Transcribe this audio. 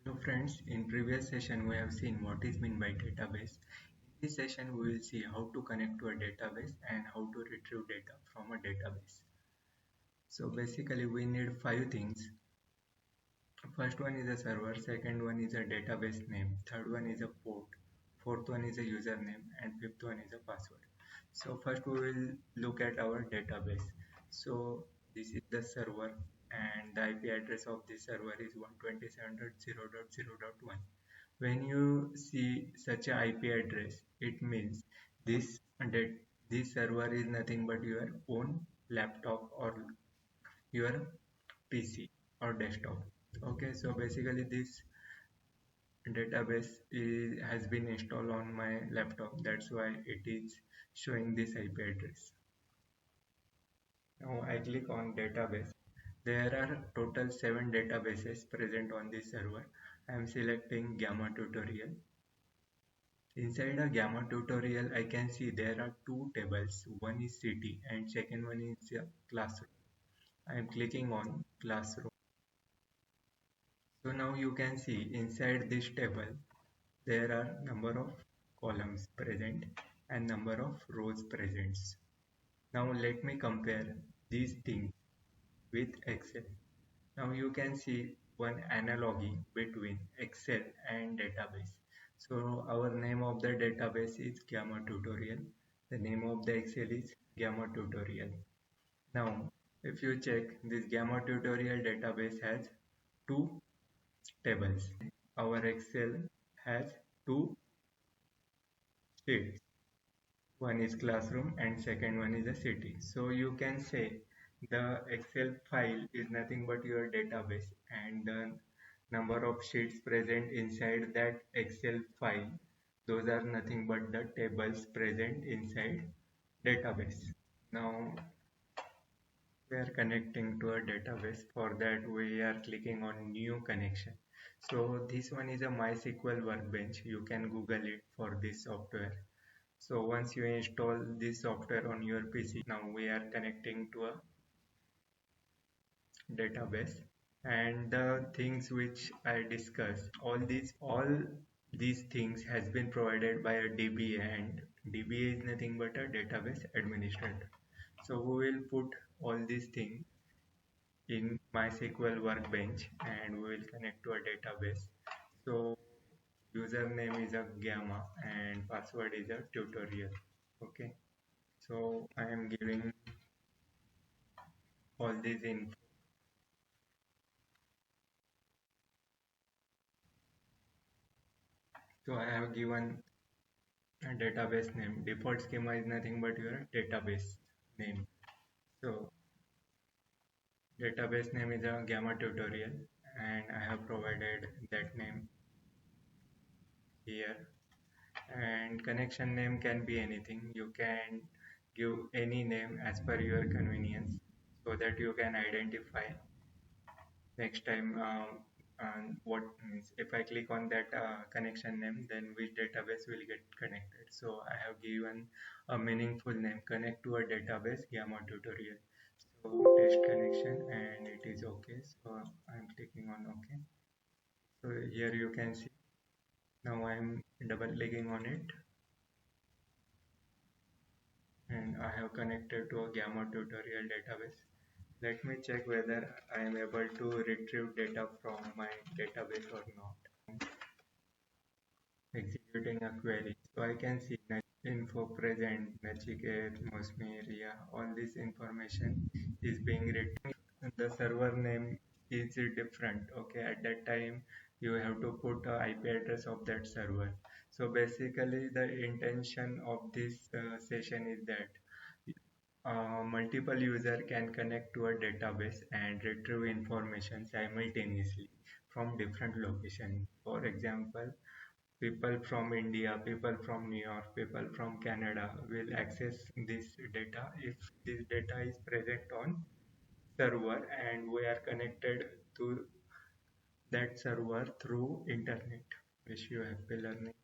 Hello friends, in previous session we have seen what is meant by database. In this session we will see how to connect to a database and how to retrieve data from a database. So basically we need five things. First one is a server, second one is a database name, third one is a port, fourth one is a username and fifth one is a password. So first we will look at our database. So this is the server and the IP address of this server is 127.0.0.1. When you see such a IP address, it means this that this server is nothing but your own laptop or your PC or desktop. Okay, so basically this has been installed on my laptop. That's why it is showing this IP address. Now I click on database. There are total 7 databases present on this server. I am selecting Gamma Tutorial. Inside a Gamma Tutorial, I can see there are two tables. One is city and second one is classroom. I am clicking on classroom. So now you can see inside this table there are number of columns present and number of rows present. Now let me compare these things with Excel. Now you can see one analogy between Excel and database. So our name of the database is Gamma Tutorial. The name of the Excel is Gamma Tutorial. Now if you check, this Gamma Tutorial database has two tables. Our Excel has two sheets. One is classroom and second one is a city. So you can say the Excel file is nothing but your database and the number of sheets present inside that Excel file, those are nothing but the tables present inside database. Now we are connecting to a database. For that we are clicking on new connection. So this one is a MySQL workbench. You can Google it for this software. So once you install this software on your PC, now we are connecting to a database, and the things which I discussed, all these things has been provided by a DBA, and DBA is nothing but a database administrator. So we will put all these things in MySQL workbench and we will connect to a database. So username is a gamma and password is a tutorial. Okay, so I am giving all these in. So I have given a database name. Default schema is nothing but your database name. So database name is a gamma tutorial and I have provided that name here. And connection name can be anything. You can give any name as per your convenience so that you can identify next time what means if I click on that connection name, then which database will get connected. So I have given a meaningful name, connect to a database gamma tutorial. So test connection and it is okay. So I'm clicking on OK. So here you can see now I'm double clicking on it and I have connected to a gamma tutorial database. Let me check whether I am able to retrieve data from my database or not. Executing a query. So I can see info present, Nachiket, Mosmi, Ria, all this information is being written. The server name is different. Okay, at that time you have to put a IP address of that server. So basically the intention of this session is that multiple user can connect to a database and retrieve information simultaneously from different locations. For example, people from India, people from New York, people from Canada will access this data if this data is present on server and we are connected to that server through internet. Wish you happy learning.